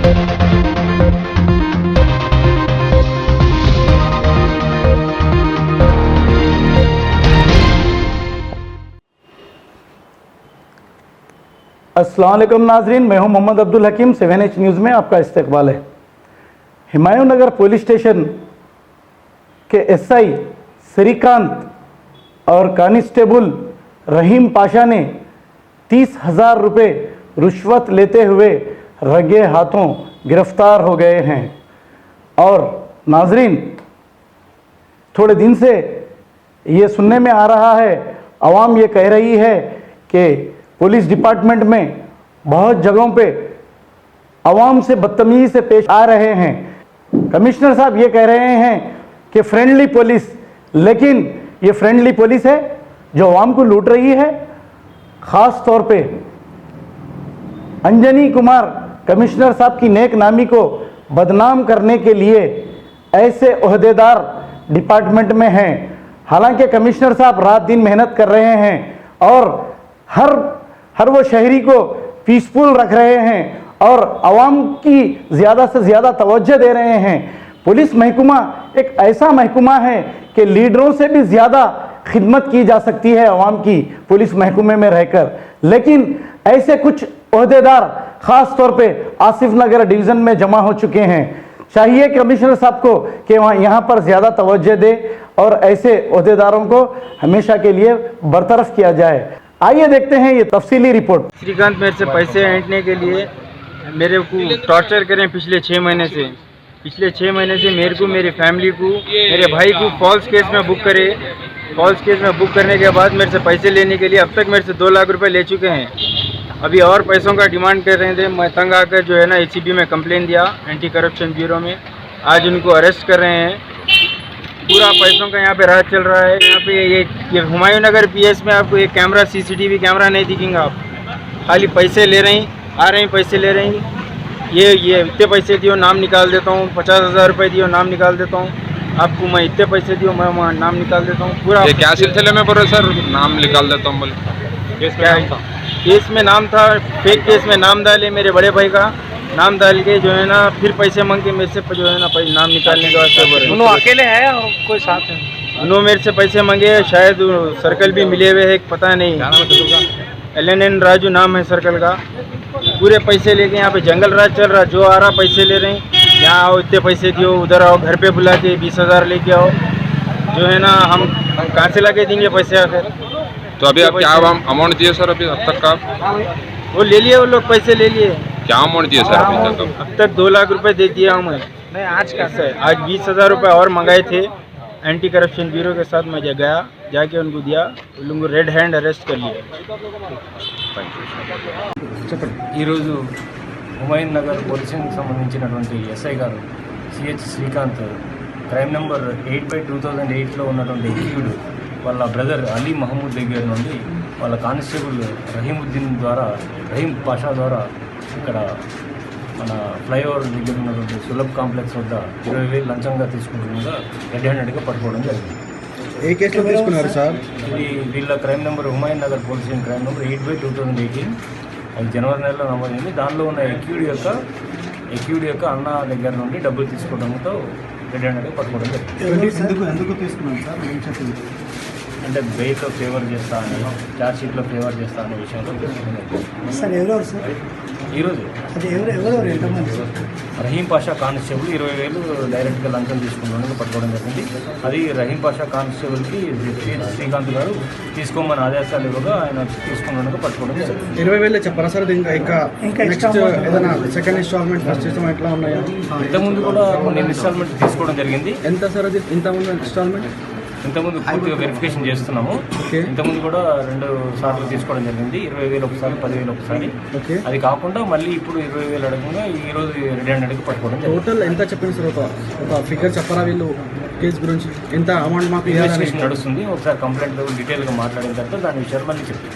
अस्सलाम वालेकुम नाजरीन, मैं हूं मोहम्मद अब्दुल हकीम। 7H न्यूज़ में आपका इस्तकबाल है। हुमायूं नगर पुलिस स्टेशन के एसआई श्रीकांत और कांस्टेबल रहीम पाशा ने 30,000 रुपये रिश्वत लेते हुए रंगे हाथों गिरफ्तार हो गए हैं। और नाजरीन, थोड़े दिन से ये सुनने में आ रहा है, आवाम ये कह रही है कि पुलिस डिपार्टमेंट में बहुत जगहों पे आवाम से बदतमीजी से पेश आ रहे हैं। कमिश्नर साहब ये कह रहे हैं कि फ्रेंडली पुलिस, लेकिन ये फ्रेंडली पुलिस है जो आवाम को लूट रही है। ख़ास तौर पे अंजनी कुमार कमिश्नर साहब की नेक नामी को बदनाम करने के लिए ऐसे ओहदेदार डिपार्टमेंट में हैं। हालांकि कमिश्नर साहब रात दिन मेहनत कर रहे हैं और हर वो शहरी को पीसफुल रख रहे हैं और आवाम की ज़्यादा से ज़्यादा तवज्जो दे रहे हैं। पुलिस महकमा एक ऐसा महकमा है कि लीडरों से भी ज़्यादा खिदमत की जा सकती है आवाम की पुलिस महकमे में रहकर। लेकिन ऐसे कुछ ओहदेदार ख़ास तौर पे आसिफ नगर डिवीज़न में जमा हो चुके हैं। चाहिए कमिश्नर साहब को कि वहाँ यहाँ पर ज़्यादा तवज्जो दे और ऐसे ओहदेदारों को हमेशा के लिए बरतरफ किया जाए। आइए देखते हैं ये तफसीली रिपोर्ट। श्रीकांत मेरे से पैसे ऐंठने के लिए मेरे को टॉर्चर करें पिछले 6 महीने से। पिछले 6 महीने से मेरे को, मेरी फैमिली को, मेरे भाई को फॉल्स केस में बुक करे। फॉल्स केस में बुक करने के बाद मेरे से पैसे लेने के लिए अब तक मेरे से 2 लाख रुपए ले चुके हैं। अभी और पैसों का डिमांड कर रहे थे। मैं तंग आकर जो है ना ACB में कंप्लेन दिया, एंटी करप्शन ब्यूरो में। आज उनको अरेस्ट कर रहे हैं। पूरा पैसों का यहाँ पे राज चल रहा है। यहाँ पे ये हुमायूं नगर PS में आपको एक कैमरा, CCTV कैमरा नहीं दिखेगा। आप खाली पैसे ले रही, आ रही, पैसे ले रही। ये इतने पैसे दियो, नाम निकाल देता हूँ। 50,000 रुपये दियो, नाम निकाल देता हूँ। आपको मैं इतने पैसे दियो, मैं नाम निकाल देता हूँ। पूरा ये क्या सिलसिले में बोल रहे सर, नाम निकाल देता हूँ बोले? केस में नाम था, फेक केस में नाम डाले मेरे बड़े भाई का। नाम डाल के जो है ना फिर पैसे मांग के मेरे से जो है ना नाम निकालने के वास्ते बोल रहे। उन्होंने अकेले है और कोई साथ है? उन्होंने मेरे से पैसे मांगे। शायद सर्कल भी मिले हुए है, पता नहीं। LNN राजू नाम है सर्कल का। पूरे पैसे लेके यहाँ पे जंगल राज चल रहा। जो आ रहा पैसे ले रहे हैं। यहाँ आओ, इतने पैसे दियो, उधर आओ, घर पे बुला के 20,000 लेके आओ। जो है ना हम कहाँ से ला के देंगे पैसे आकर? तो अभी आप क्या अमाउंट दिए सर अभी अब तक का? वो ले लिए, वो लोग पैसे ले लिए। क्या अमाउंट दिए सर अभी तक? अब तक 2 लाख रुपए दे दिया हूँ मैं। नहीं, आज का है आज 20,000 रुपये और मंगाए थे। एंटी करप्शन ब्यूरो के साथ मैं गया, जाके उनको दिया। उन लोगों को रेड हैंड अरेस्ट कर लिया। ఈరోజు హుమాయూన్ నగర్ పోలీసింగ్కి సంబంధించినటువంటి ఎస్ఐ గారు CH శ్రీకాంత్ క్రైమ్ నెంబర్ 8/2008లో ఉన్నటువంటి ఎక్యూడ్ వాళ్ళ బ్రదర్ అలీ మహమూద్ దగ్గర నుండి వాళ్ళ కానిస్టేబుల్ రహీం పాషా ద్వారా ఇక్కడ మన ఫ్లైఓవర్ దగ్గర ఉన్నటువంటి సులభ్ కాంప్లెక్స్ వద్ద 20,000 లంచంగా తీసుకుంటుండగా రెడ్ హ్యాండెడ్గా పట్టుకోవడం జరిగింది. ఏ కేసులో తీసుకున్నారు సార్? ఇది వీళ్ళ crime number Humayun Nagar policing crime number 8/2018 అది జనవరి నెలలో నమోదైంది. దానిలో ఉన్న ఎక్యూడ్ యొక్క అన్న దగ్గర నుండి డబ్బులు తీసుకోవడంతో రెడ్ హ్యాండెడ్గా పట్టుకోవడం జరిగింది. ఎందుకు తీసుకున్నాను సార్? ఏం చెప్పింది? అంటే బెయిల్లో ఫేవర్ చేస్తా అని, ఛార్జ్ షీట్లో ఫేవర్ చేస్తా అనే విషయంలో సార్ ఎవరెవరు సార్ ఈరోజు అది ఎవరెవరు ఎంతమంది సార్? రహీం పాషా కానిస్టేబుల్ 20,000 డైరెక్ట్గా లంచం తీసుకున్నానికి పట్టుకోవడం జరిగింది. అది రహీం పాషా కానిస్టేబుల్కి శ్రీకాంత్ గారు తీసుకోమని ఆదేశాలు ఇవ్వగా ఆయన తీసుకున్నానికి పట్టుకోవడం జరిగింది. 20,000 చెప్పరా సార్? ఇంకా నెక్స్ట్ ఏదైనా సెకండ్ ఇన్స్టాల్మెంట్, ఫస్ట్ ఇన్స్టాల్మెంట్ ఎట్లా ఉన్నాయా? ఇంతకుముందు కూడా కొన్ని ఇన్స్టాల్మెంట్ తీసుకోవడం జరిగింది. ఎంత సార్ అది ఇంతకుముందు ఇన్స్టాల్మెంట్? ఇంతకుముందు పూర్తిగా వెరిఫికేషన్ చేస్తున్నాము. ఇంతకుముందు కూడా 2 సార్లు తీసుకోవడం జరిగింది. 20,000 ఒకసారి, 10,000 ఒకసారి. అది కాకుండా మళ్ళీ ఇప్పుడు 20,000 అడగకుండా ఈరోజు రెడ్ హ్యాండెడ్గా పట్టుకోవడం జరిగింది. టోటల్ ఎంత చెప్పింది సార్? ఒక ఫిగర్ చెప్పరా వీళ్ళు కేసు గురించి? ఎంత అమౌంట్ మాకు ఇన్వెస్టిగేషన్ నడుస్తుంది. ఒకసారి కంప్లైంట్ డీటెయిల్గా మాట్లాడిన తర్వాత దాని విషయాలు మళ్ళీ చెప్తాం.